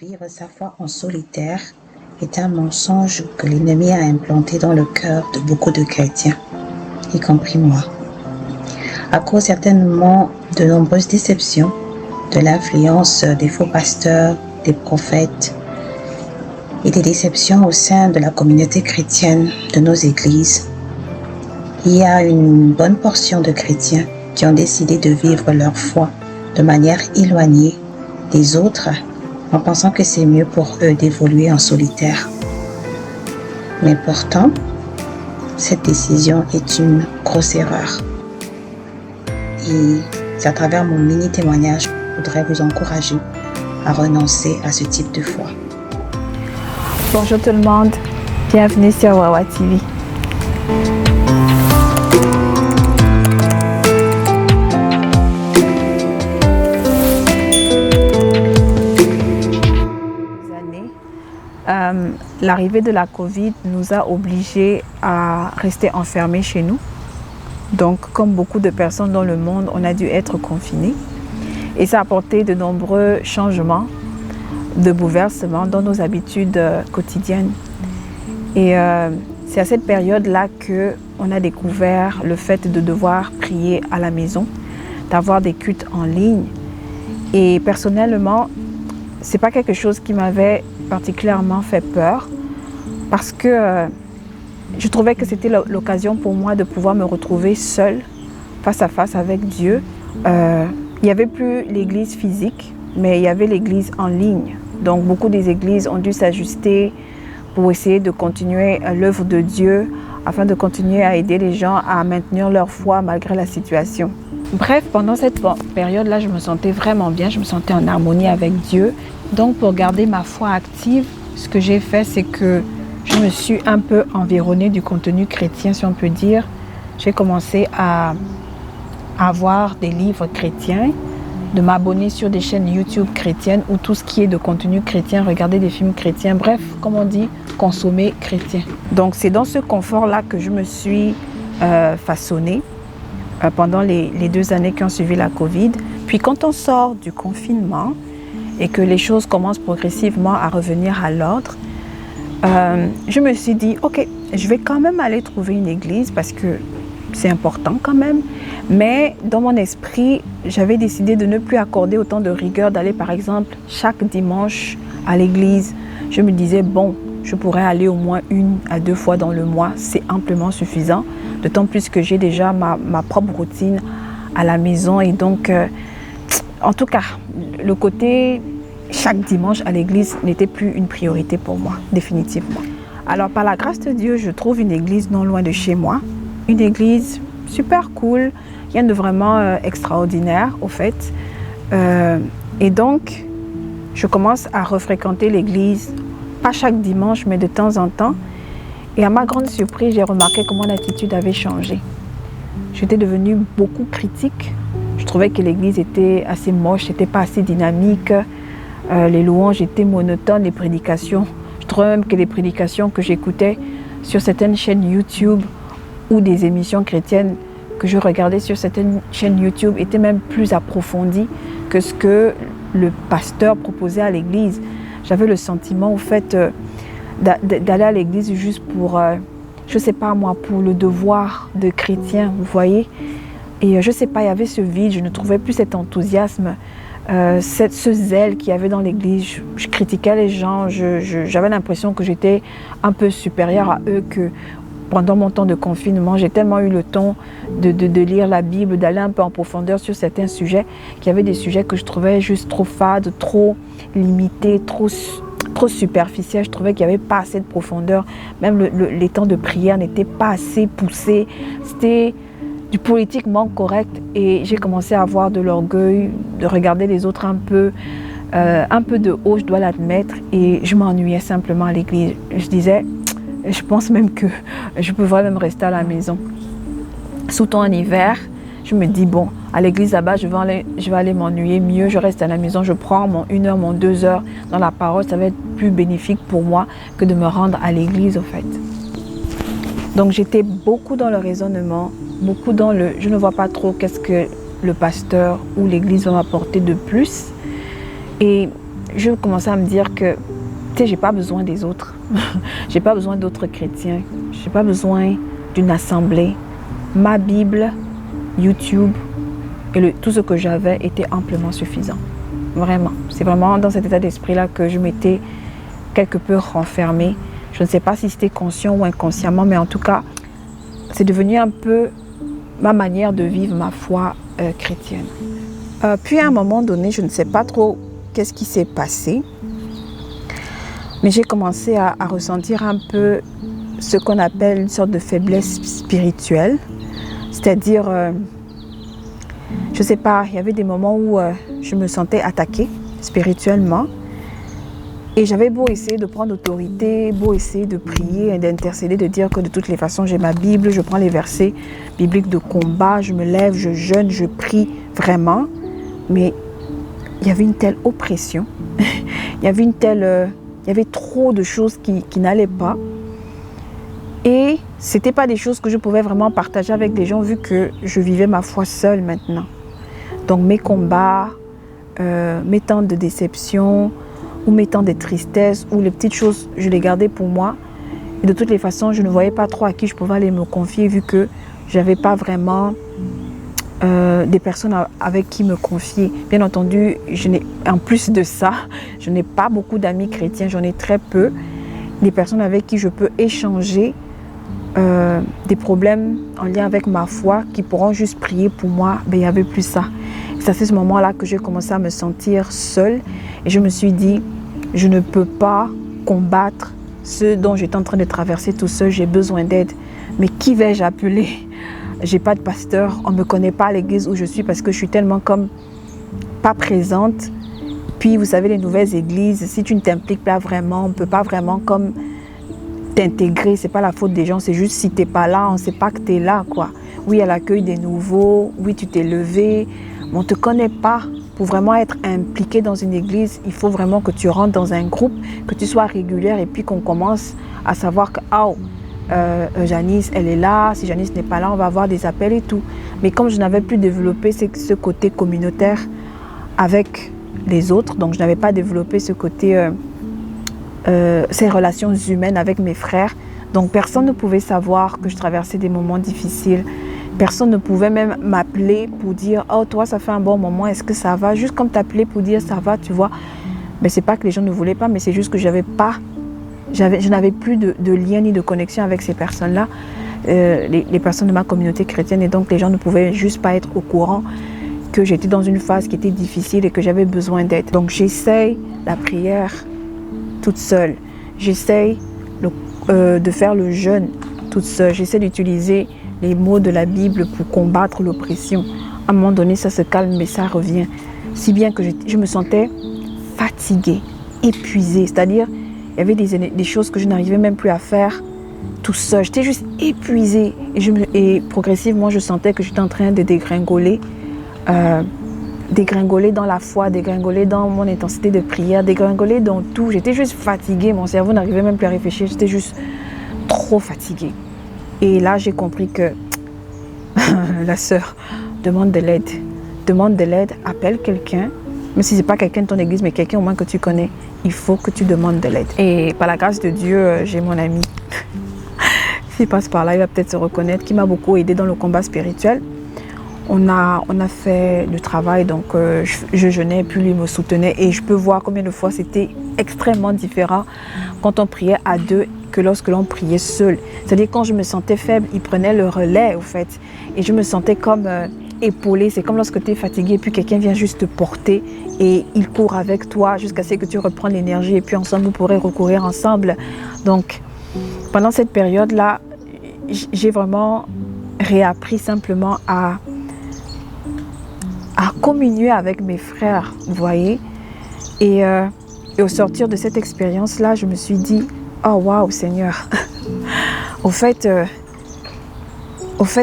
Vivre sa foi en solitaire est un mensonge que l'ennemi a implanté dans le cœur de beaucoup de chrétiens, y compris moi. À cause certainement de nombreuses déceptions, de l'influence des faux pasteurs, des prophètes et des déceptions au sein de la communauté chrétienne de nos églises, il y a une bonne portion de chrétiens qui ont décidé de vivre leur foi de manière éloignée des autres en pensant que c'est mieux pour eux d'évoluer en solitaire. Mais pourtant, cette décision est une grosse erreur. Et c'est à travers mon mini témoignage que je voudrais vous encourager à renoncer à ce type de foi. Bonjour tout le monde, bienvenue sur Wawa TV. L'arrivée de la Covid nous a obligés à rester enfermés chez nous. Donc, comme beaucoup de personnes dans le monde, on a dû être confinés. Et ça a apporté de nombreux changements, de bouleversements dans nos habitudes quotidiennes. Et c'est à cette période-là qu'on a découvert le fait de devoir prier à la maison, d'avoir des cultes en ligne. Et personnellement, c'est pas quelque chose qui m'avait particulièrement fait peur parce que je trouvais que c'était l'occasion pour moi de pouvoir me retrouver seule, face à face avec Dieu. Il n'y avait plus l'église physique, mais il y avait l'église en ligne. Donc beaucoup des églises ont dû s'ajuster pour essayer de continuer l'œuvre de Dieu afin de continuer à aider les gens à maintenir leur foi malgré la situation. Bref, pendant cette période-là, je me sentais vraiment bien, je me sentais en harmonie avec Dieu. Donc, pour garder ma foi active, ce que j'ai fait, c'est que je me suis un peu environnée du contenu chrétien, si on peut dire. J'ai commencé à avoir des livres chrétiens, de m'abonner sur des chaînes YouTube chrétiennes ou tout ce qui est de contenu chrétien, regarder des films chrétiens, bref, comme on dit, consommer chrétien. Donc, c'est dans ce confort-là que je me suis façonnée pendant les 2 années qui ont suivi la Covid. Puis, quand on sort du confinement, et que les choses commencent progressivement à revenir à l'ordre, je me suis dit, ok, je vais quand même aller trouver une église parce que c'est important quand même. Mais dans mon esprit, j'avais décidé de ne plus accorder autant de rigueur, d'aller par exemple chaque dimanche à l'église. Je me disais, bon, je pourrais aller au moins 1 à 2 fois dans le mois, c'est amplement suffisant. D'autant plus que j'ai déjà ma propre routine à la maison et donc... En tout cas, le côté chaque dimanche à l'église n'était plus une priorité pour moi, définitivement. Alors, par la grâce de Dieu, je trouve une église non loin de chez moi. Une église super cool, rien de vraiment extraordinaire, au fait. Et donc, je commence à refréquenter l'église, pas chaque dimanche, mais de temps en temps. Et à ma grande surprise, j'ai remarqué comment l'attitude avait changé. J'étais devenue beaucoup critique. Je trouvais que l'église était assez moche, n'était pas assez dynamique. Les louanges étaient monotones, les prédications. Je trouvais même que les prédications que j'écoutais sur certaines chaînes YouTube ou des émissions chrétiennes que je regardais sur certaines chaînes YouTube étaient même plus approfondies que ce que le pasteur proposait à l'église. J'avais le sentiment, au fait, d'aller à l'église juste pour, je ne sais pas moi, pour le devoir de chrétien, vous voyez. Et je ne sais pas, il y avait ce vide, je ne trouvais plus cet enthousiasme, ce zèle qu'il y avait dans l'église. Je critiquais les gens, j'avais l'impression que j'étais un peu supérieure à eux, que pendant mon temps de confinement, j'ai tellement eu le temps de lire la Bible, d'aller un peu en profondeur sur certains sujets, qu'il y avait des sujets que je trouvais juste trop fades, trop limités, trop superficiels. Je trouvais qu'il n'y avait pas assez de profondeur. Même les temps de prière n'étaient pas assez poussés. C'était du politiquement correct et j'ai commencé à avoir de l'orgueil, de regarder les autres un peu de haut, je dois l'admettre, et je m'ennuyais simplement à l'église. Je disais, je pense même que je pourrais même rester à la maison. Surtout en hiver, je me dis, bon, à l'église là-bas, je vais aller m'ennuyer mieux, je reste à la maison, je prends mon 1 heure, mon 2 heures dans la parole, ça va être plus bénéfique pour moi que de me rendre à l'église, au fait. Donc j'étais beaucoup dans le raisonnement, beaucoup dans le « je ne vois pas trop qu'est-ce que le pasteur ou l'église va m'apporter de plus ». Et je commençais à me dire que, tu sais, j'ai pas besoin des autres. J'ai pas besoin d'autres chrétiens. J'ai pas besoin d'une assemblée. Ma Bible, YouTube et tout ce que j'avais était amplement suffisant. Vraiment. C'est vraiment dans cet état d'esprit-là que je m'étais quelque peu renfermée. Je ne sais pas si c'était conscient ou inconsciemment, mais en tout cas, c'est devenu un peu ma manière de vivre ma foi chrétienne. Puis à un moment donné, je ne sais pas trop qu'est-ce qui s'est passé, mais j'ai commencé à ressentir un peu ce qu'on appelle une sorte de faiblesse spirituelle. C'est-à-dire, je ne sais pas, il y avait des moments où je me sentais attaquée spirituellement. Et j'avais beau essayer de prendre autorité, beau essayer de prier et d'intercéder, de dire que de toutes les façons, j'ai ma Bible, je prends les versets bibliques de combat, je me lève, je jeûne, je prie vraiment. Mais il y avait une telle oppression, il y avait trop de choses qui n'allaient pas. Et ce n'était pas des choses que je pouvais vraiment partager avec des gens vu que je vivais ma foi seule maintenant. Donc mes combats, mes temps de déception, ou mes temps de tristesse, ou les petites choses, je les gardais pour moi. Et de toutes les façons, je ne voyais pas trop à qui je pouvais aller me confier vu que je n'avais pas vraiment des personnes avec qui me confier. Bien entendu, en plus de ça, je n'ai pas beaucoup d'amis chrétiens, j'en ai très peu. Des personnes avec qui je peux échanger des problèmes en lien avec ma foi, qui pourront juste prier pour moi, ben, il n'y avait plus ça. C'est à ce moment-là que j'ai commencé à me sentir seule et je me suis dit, je ne peux pas combattre ce dont j'étais en train de traverser tout seul, j'ai besoin d'aide. Mais qui vais-je appeler? J'ai pas de pasteur, on ne me connaît pas à l'église où je suis parce que je suis tellement comme pas présente. Puis vous savez, les nouvelles églises, si tu ne t'impliques pas vraiment, on ne peut pas vraiment comme t'intégrer, c'est pas la faute des gens, c'est juste si tu n'es pas là, on ne sait pas que tu es là, quoi. Oui, à l'accueil des nouveaux, oui, tu t'es levé, mais on ne te connaît pas. Pour vraiment être impliqué dans une église, il faut vraiment que tu rentres dans un groupe, que tu sois régulière et puis qu'on commence à savoir que Janice, elle est là, si Janice n'est pas là, on va avoir des appels et tout. Mais comme je n'avais plus développé ce côté communautaire avec les autres, donc je n'avais pas développé ce côté, ces relations humaines avec mes frères, donc personne ne pouvait savoir que je traversais des moments difficiles. Personne ne pouvait même m'appeler pour dire « Oh, toi, ça fait un bon moment, est-ce que ça va ?» Juste comme t'appeler pour dire « Ça va », tu vois. Mais c'est pas que les gens ne voulaient pas, mais c'est juste que je n'avais plus de lien ni de connexion avec ces personnes-là, les personnes de ma communauté chrétienne. Et donc, les gens ne pouvaient juste pas être au courant que j'étais dans une phase qui était difficile et que j'avais besoin d'aide. Donc, j'essaye la prière toute seule. J'essaye de faire le jeûne toute seule. J'essaie d'utiliser les mots de la Bible pour combattre l'oppression. À un moment donné, ça se calme, mais ça revient. Si bien que je me sentais fatiguée, épuisée. C'est-à-dire, il y avait des choses que je n'arrivais même plus à faire tout seul. J'étais juste épuisée. Et progressivement, je sentais que j'étais en train de dégringoler. Dégringoler dans la foi, dégringoler dans mon intensité de prière, dégringoler dans tout. J'étais juste fatiguée. Mon cerveau n'arrivait même plus à réfléchir. J'étais juste trop fatiguée. Et là, j'ai compris que la sœur demande de l'aide. Demande de l'aide, appelle quelqu'un. Même si ce n'est pas quelqu'un de ton église, mais quelqu'un au moins que tu connais. Il faut que tu demandes de l'aide. Et par la grâce de Dieu, j'ai mon ami. S'il passe par là, il va peut-être se reconnaître, qui m'a beaucoup aidé dans le combat spirituel. On a fait le travail, donc je jeûnais, puis lui me soutenait. Et je peux voir combien de fois c'était extrêmement différent quand on priait à deux que lorsque l'on priait seul. C'est-à-dire quand je me sentais faible, il prenait le relais au fait. Et je me sentais comme épaulée. C'est comme lorsque tu es fatigué et puis quelqu'un vient juste te porter et il court avec toi jusqu'à ce que tu reprennes l'énergie. Et puis ensemble, vous pourrez recourir ensemble. Donc, pendant cette période-là, j'ai vraiment réappris simplement à communier avec mes frères, vous voyez. Et au sortir de cette expérience-là, je me suis dit, oh waouh Seigneur, au fait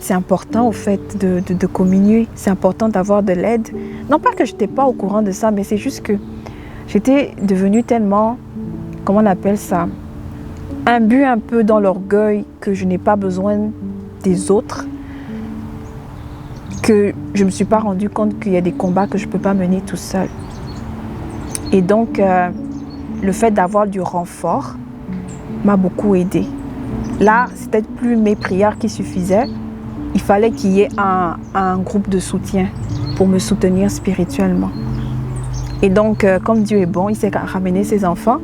c'est important de communier, c'est important d'avoir de l'aide. Non pas que je n'étais pas au courant de ça, mais c'est juste que j'étais devenue tellement, comment on appelle ça, imbue un peu dans l'orgueil que je n'ai pas besoin des autres, que je ne me suis pas rendu compte qu'il y a des combats que je ne peux pas mener tout seul. Et donc, le fait d'avoir du renfort m'a beaucoup aidée. Là, c'était plus mes prières qui suffisaient. Il fallait qu'il y ait un groupe de soutien pour me soutenir spirituellement. Et donc, comme Dieu est bon, il s'est ramené ses enfants.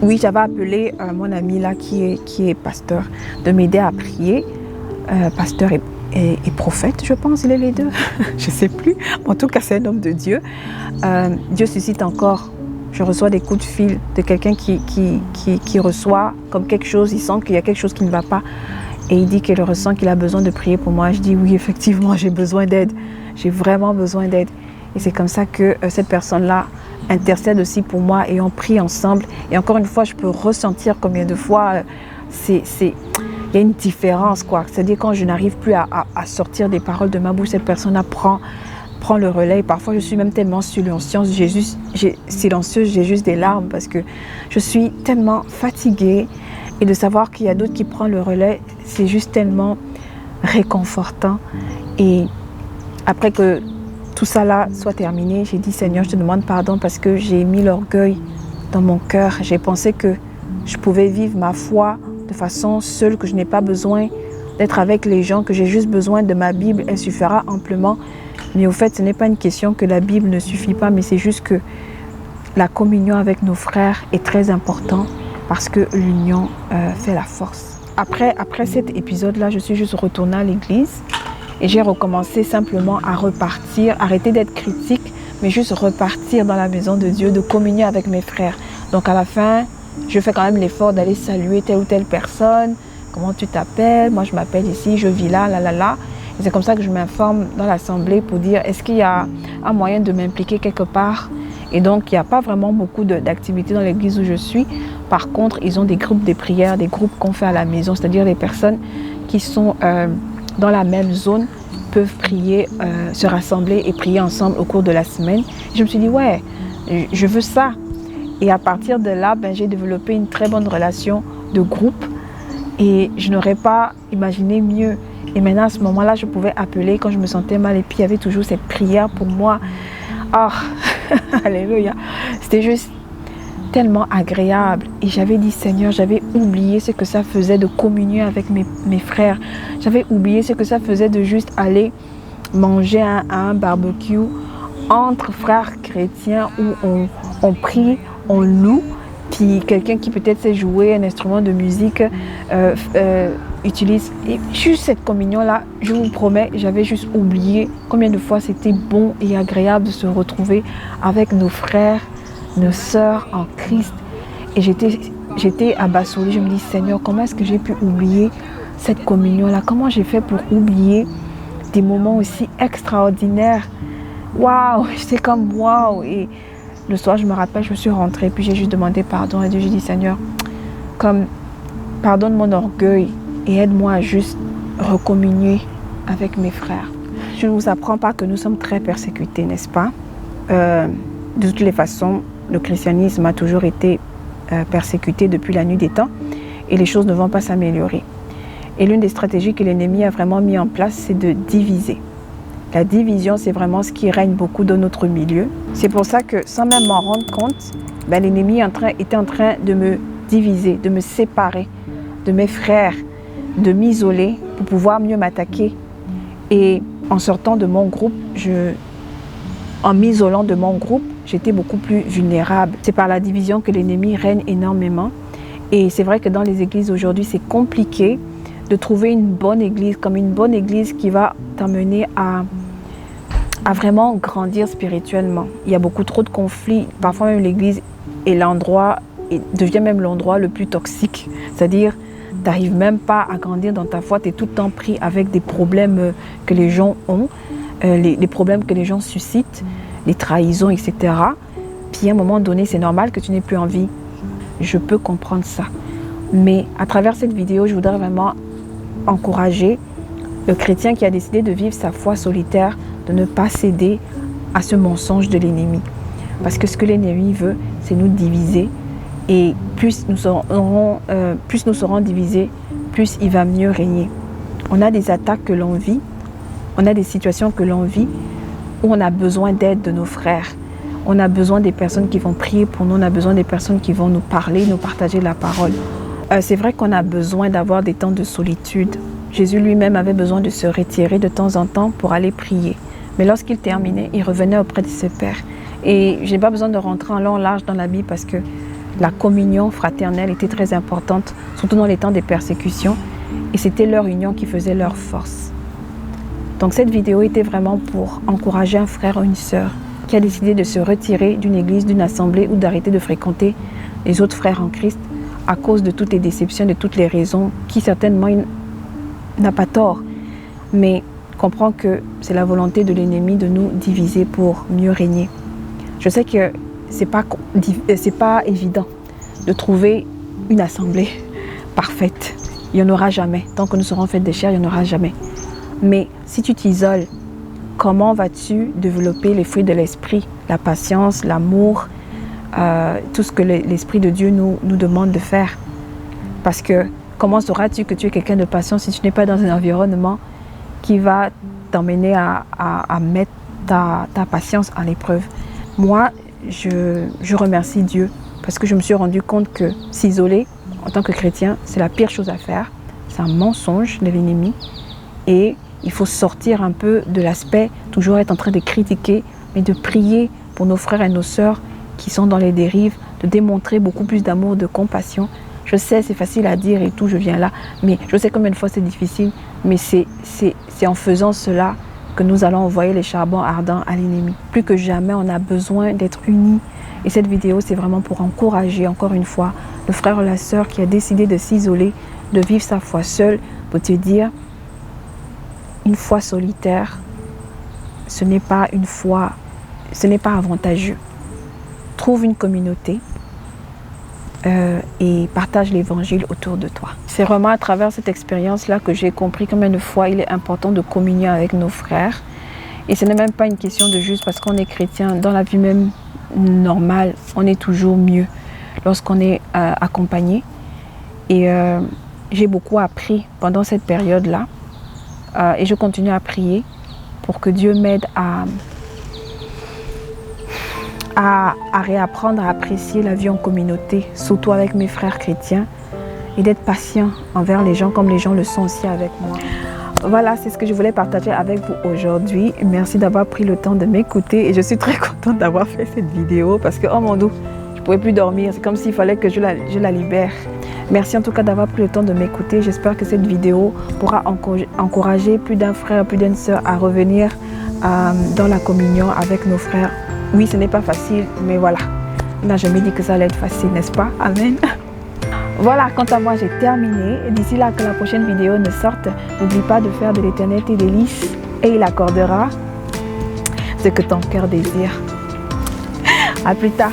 Oui, j'avais appelé mon ami là qui est pasteur de m'aider à prier. Pasteur et prophète, je pense, il est les deux. Je ne sais plus. En tout cas, c'est un homme de Dieu. Dieu suscite encore. Je reçois des coups de fil de quelqu'un qui reçoit comme quelque chose. Il sent qu'il y a quelque chose qui ne va pas. Et il dit qu'il ressent qu'il a besoin de prier pour moi. Je dis oui, effectivement, j'ai besoin d'aide. J'ai vraiment besoin d'aide. Et c'est comme ça que cette personne-là intercède aussi pour moi et on prie ensemble. Et encore une fois, je peux ressentir combien de fois il y a une différence, quoi. C'est-à-dire quand je n'arrive plus à sortir des paroles de ma bouche, cette personne-là prend le relais. Et parfois, je suis même tellement silencieuse, j'ai juste des larmes parce que je suis tellement fatiguée. Et de savoir qu'il y a d'autres qui prennent le relais, c'est juste tellement réconfortant. Et après que tout ça là soit terminé, j'ai dit Seigneur, je te demande pardon parce que j'ai mis l'orgueil dans mon cœur. J'ai pensé que je pouvais vivre ma foi de façon seule, que je n'ai pas besoin d'être avec les gens, que j'ai juste besoin de ma Bible, elle suffira amplement. Mais au fait, ce n'est pas une question que la Bible ne suffit pas, mais c'est juste que la communion avec nos frères est très importante parce que l'union fait la force. Après cet épisode-là, je suis juste retournée à l'église et j'ai recommencé simplement à repartir, arrêter d'être critique, mais juste repartir dans la maison de Dieu, de communier avec mes frères. Donc à la fin, je fais quand même l'effort d'aller saluer telle ou telle personne. Comment tu t'appelles? Moi, je m'appelle ici, je vis là, là, là, là. Et c'est comme ça que je m'informe dans l'assemblée pour dire est-ce qu'il y a un moyen de m'impliquer quelque part? Et donc, il n'y a pas vraiment beaucoup d'activités dans l'église où je suis. Par contre, ils ont des groupes de prière, des groupes qu'on fait à la maison, c'est-à-dire les personnes qui sont dans la même zone peuvent prier, se rassembler et prier ensemble au cours de la semaine. Et je me suis dit, ouais, je veux ça. Et à partir de là, j'ai développé une très bonne relation de groupe et je n'aurais pas imaginé mieux. Et maintenant, à ce moment-là, je pouvais appeler quand je me sentais mal et puis il y avait toujours cette prière pour moi. Ah, alléluia. C'était juste tellement agréable. Et j'avais dit, Seigneur, j'avais oublié ce que ça faisait de communier avec mes frères. J'avais oublié ce que ça faisait de juste aller manger à un barbecue entre frères chrétiens où on prie, on loue. Puis quelqu'un qui peut-être sait jouer un instrument de musique utilise. Et juste cette communion-là, je vous promets, j'avais juste oublié combien de fois c'était bon et agréable de se retrouver avec nos frères, nos sœurs en Christ. Et j'étais abasourdie. Je me dis, Seigneur, comment est-ce que j'ai pu oublier cette communion-là? Comment j'ai fait pour oublier des moments aussi extraordinaires? Waouh! J'étais comme waouh! Et le soir, je me rappelle, je suis rentrée, puis j'ai juste demandé pardon à Dieu. J'ai dit, Seigneur, pardonne mon orgueil et aide-moi à juste recommunier avec mes frères. Je ne vous apprends pas que nous sommes très persécutés, n'est-ce pas? De toutes les façons, le christianisme a toujours été persécuté depuis la nuit des temps et les choses ne vont pas s'améliorer. Et l'une des stratégies que l'ennemi a vraiment mis en place, c'est de diviser. La division, c'est vraiment ce qui règne beaucoup dans notre milieu. C'est pour ça que, sans même m'en rendre compte, l'ennemi était en train de me diviser, de me séparer de mes frères, de m'isoler pour pouvoir mieux m'attaquer. Et en sortant de mon groupe, en m'isolant de mon groupe, j'étais beaucoup plus vulnérable. C'est par la division que l'ennemi règne énormément. Et c'est vrai que dans les églises aujourd'hui, c'est compliqué de trouver une bonne église, comme une bonne église qui va t'amener à vraiment grandir spirituellement. Il y a beaucoup trop de conflits. Parfois même l'église devient même l'endroit le plus toxique. C'est-à-dire, tu n'arrives même pas à grandir dans ta foi, tu es tout le temps pris avec des problèmes que les gens ont, les problèmes que les gens suscitent, les trahisons, etc. Puis à un moment donné, c'est normal que tu n'aies plus envie. Je peux comprendre ça. Mais à travers cette vidéo, je voudrais vraiment encourager le chrétien qui a décidé de vivre sa foi solitaire, de ne pas céder à ce mensonge de l'ennemi. Parce que ce que l'ennemi veut, c'est nous diviser. Et plus nous serons divisés, plus il va mieux régner. On a des attaques que l'on vit, on a des situations que l'on vit, où on a besoin d'aide de nos frères. On a besoin des personnes qui vont prier pour nous, on a besoin des personnes qui vont nous parler, nous partager la parole. C'est vrai qu'on a besoin d'avoir des temps de solitude. Jésus lui-même avait besoin de se retirer de temps en temps pour aller prier. Mais lorsqu'il terminait, il revenait auprès de ses pères. Et je n'ai pas besoin de rentrer en long large dans la Bible parce que la communion fraternelle était très importante, surtout dans les temps des persécutions. Et c'était leur union qui faisait leur force. Donc cette vidéo était vraiment pour encourager un frère ou une sœur qui a décidé de se retirer d'une église, d'une assemblée ou d'arrêter de fréquenter les autres frères en Christ à cause de toutes les déceptions, de toutes les raisons qui certainement n'a pas tort. Mais comprend que c'est la volonté de l'ennemi de nous diviser pour mieux régner. Je sais que c'est pas évident de trouver une assemblée parfaite. Il n'y en aura jamais. Tant que nous serons faits de chair, il n'y en aura jamais. Mais si tu t'isoles, comment vas-tu développer les fruits de l'esprit, la patience, l'amour, tout ce que l'Esprit de Dieu nous demande de faire? Parce que comment sauras-tu que tu es quelqu'un de patient si tu n'es pas dans un environnement qui va t'emmener à mettre ta patience à l'épreuve? Moi, je remercie Dieu parce que je me suis rendu compte que s'isoler en tant que chrétien, c'est la pire chose à faire. C'est un mensonge de l'ennemi et il faut sortir un peu de l'aspect, toujours être en train de critiquer, mais de prier pour nos frères et nos sœurs qui sont dans les dérives, de démontrer beaucoup plus d'amour, de compassion. Je sais, c'est facile à dire et tout, je viens là, mais je sais combien de fois c'est difficile, mais c'est en faisant cela que nous allons envoyer les charbons ardents à l'ennemi. Plus que jamais, on a besoin d'être unis. Et cette vidéo, c'est vraiment pour encourager, encore une fois, le frère ou la sœur qui a décidé de s'isoler, de vivre sa foi seule, pour te dire, une foi solitaire, ce n'est pas une foi, ce n'est pas avantageux. Trouve une communauté et partage l'évangile autour de toi. C'est vraiment à travers cette expérience-là que j'ai compris combien de fois il est important de communier avec nos frères. Et ce n'est même pas une question de juste parce qu'on est chrétien. Dans la vie même normale, on est toujours mieux lorsqu'on est accompagné. Et j'ai beaucoup appris pendant cette période-là. Et je continue à prier pour que Dieu m'aide à réapprendre à apprécier la vie en communauté, surtout avec mes frères chrétiens, et d'être patient envers les gens comme les gens le sont aussi avec moi. Voilà, c'est ce que je voulais partager avec vous aujourd'hui. Merci d'avoir pris le temps de m'écouter et je suis très contente d'avoir fait cette vidéo parce que, oh mon Dieu, je ne pouvais plus dormir. C'est comme s'il fallait que je la libère. Merci en tout cas d'avoir pris le temps de m'écouter. J'espère que cette vidéo pourra encourager plus d'un frère, plus d'une sœur à revenir dans la communion avec nos frères. Oui, ce n'est pas facile, mais voilà. On n'a jamais dit que ça allait être facile, n'est-ce pas? Amen. Voilà, quant à moi, j'ai terminé. D'ici là que la prochaine vidéo ne sorte, n'oublie pas de faire de l'Éternel tes délices et il accordera ce que ton cœur désire. À plus tard.